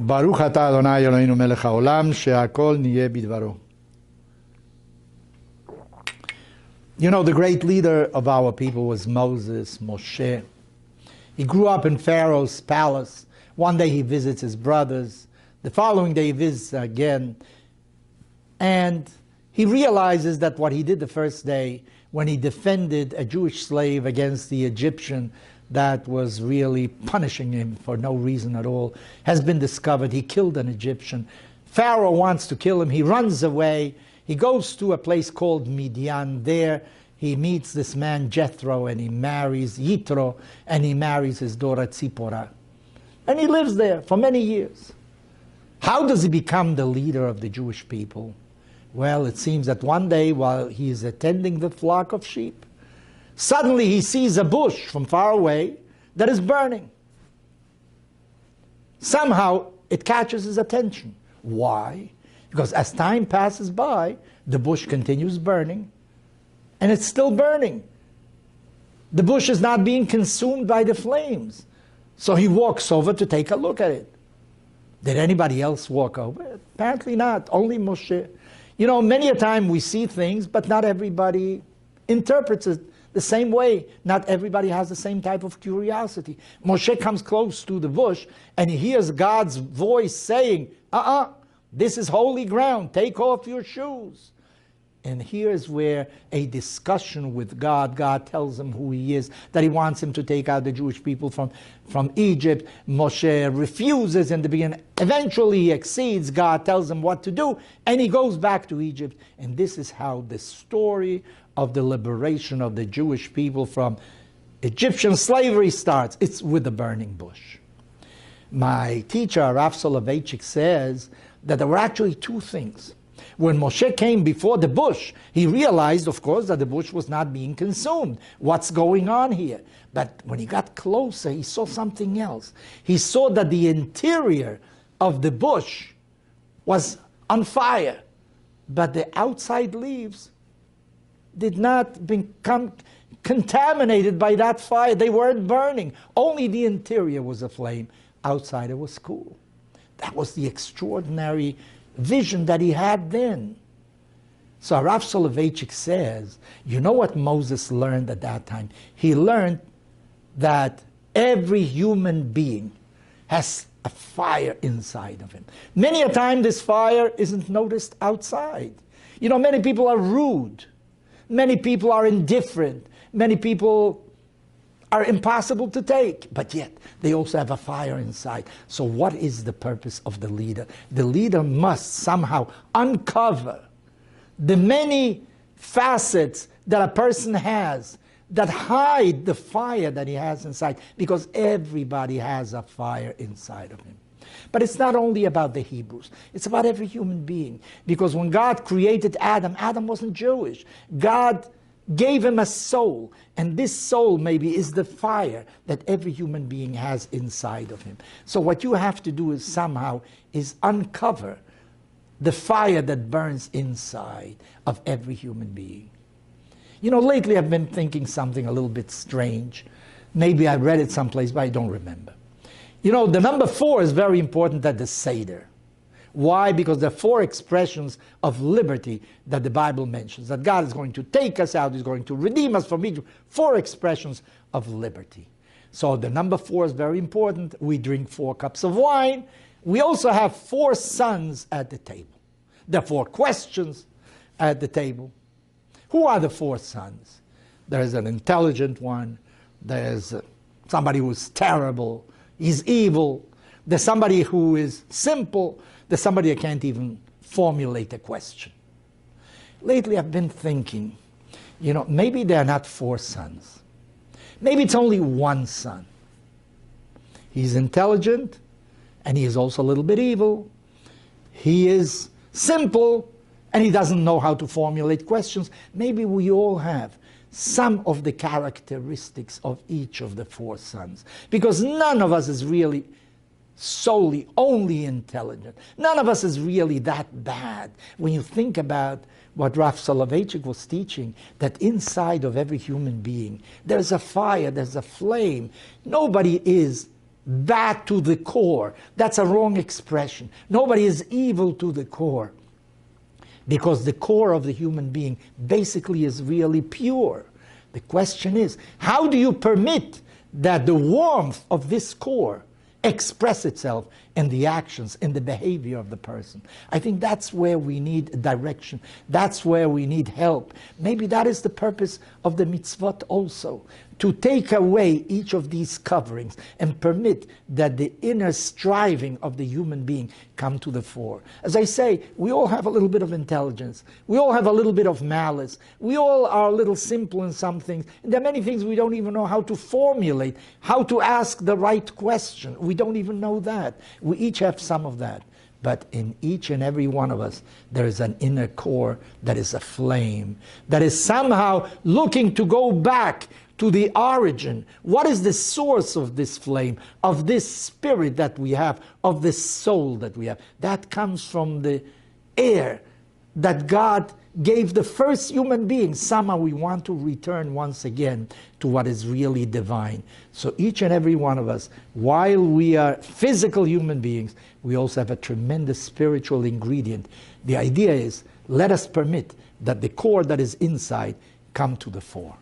ברוך אתה אדוני אלוהינו מלך העולם שהכל נהיה בדברו. You know, the great leader of our people was Moses, Moshe. He grew up in Pharaoh's palace. One day he visits his brothers. The following day he visits again. And he realizes that what he did the first day when he defended a Jewish slave against the Egyptian that was really punishing him for no reason at all has been discovered. He killed an Egyptian. Pharaoh wants to kill him. He runs away. He goes to a place called Midian. There he meets this man Jethro, and he marries Yitro, and he marries his daughter Tzipporah. And he lives there for many years. How does he become the leader of the Jewish people? Well, it seems that one day while he is attending the flock of sheep, suddenly he sees a bush from far away that is burning. Somehow it catches his attention. Why? Because as time passes by, the bush continues burning, and it's still burning. The bush is not being consumed by the flames. So he walks over to take a look at it. Did anybody else walk over? Apparently not, only Moshe. You know, many a time we see things, but not everybody interprets it the same way. Not everybody has the same type of curiosity. Moshe comes close to the bush, and he hears God's voice saying, this is holy ground, take off your shoes. And here's where a discussion with God tells him who he is, that he wants him to take out the Jewish people from Egypt. Moshe refuses in the beginning. Eventually he accedes. God tells him what to do, and he goes back to Egypt. And this is how the story of the liberation of the Jewish people from Egyptian slavery starts. It's with the burning bush. My teacher, Rav Soloveitchik, says that there were actually two things. When Moshe came before the bush, he realized, of course, that the bush was not being consumed. What's going on here? But when he got closer, he saw something else. He saw that the interior of the bush was on fire, but the outside leaves did not become contaminated by that fire. They weren't burning. Only the interior was aflame. Outside it was cool. That was the extraordinary vision that he had then. So Rav Soloveitchik says, you know what Moses learned at that time? He learned that every human being has a fire inside of him. Many a time this fire isn't noticed outside. You know, many people are rude. Many people are indifferent. Many people are impossible to take, but yet they also have a fire inside. So what is the purpose of the leader? The leader must somehow uncover the many facets that a person has that hide the fire that he has inside, because everybody has a fire inside of him. But it's not only about the Hebrews, it's about every human being. Because when God created Adam, Adam wasn't Jewish. God gave him a soul, and this soul maybe is the fire that every human being has inside of him. So what you have to do is somehow is uncover the fire that burns inside of every human being. You know, lately I've been thinking something a little bit strange. Maybe I read it someplace, but I don't remember. You know, the number 4 is very important at the Seder. Why? Because there are 4 expressions of liberty that the Bible mentions. That God is going to take us out, He's going to redeem us from Egypt. 4 expressions of liberty. So the number 4 is very important. We drink 4 cups of wine. We also have 4 sons at the table. There are 4 questions at the table. Who are the 4 sons? There's an intelligent one. There's somebody who's terrible. He's evil. There's somebody who is simple. There's somebody that can't even formulate a question. Lately I've been thinking, you know, maybe there are not 4 sons. Maybe it's only 1 son. He's intelligent, and he is also a little bit evil. He is simple, and he doesn't know how to formulate questions. Maybe we all have some of the characteristics of each of the 4 sons, because none of us is really solely only intelligent. None of us is really that bad. When you think about what Rav Soloveitchik was teaching, that inside of every human being there's a fire, there's a flame. Nobody is bad to the core. That's a wrong expression. Nobody is evil to the core, because the core of the human being basically is really pure. The question is, how do you permit that the warmth of this core express itself in the actions, in the behavior of the person? I think that's where we need direction. That's where we need help. Maybe that is the purpose of the mitzvot also, to take away each of these coverings and permit that the inner striving of the human being come to the fore. As I say, we all have a little bit of intelligence. We all have a little bit of malice. We all are a little simple in some things. And there are many things we don't even know how to formulate, how to ask the right question. We don't even know that. We each have some of that. But in each and every one of us, there is an inner core that is a flame, that is somehow looking to go back to the origin. What is the source of this flame, of this spirit that we have, of this soul that we have? That comes from the air that God gave the first human being. Somehow we want to return once again to what is really divine. So each and every one of us, while we are physical human beings, we also have a tremendous spiritual ingredient. The idea is, let us permit that the core that is inside come to the fore.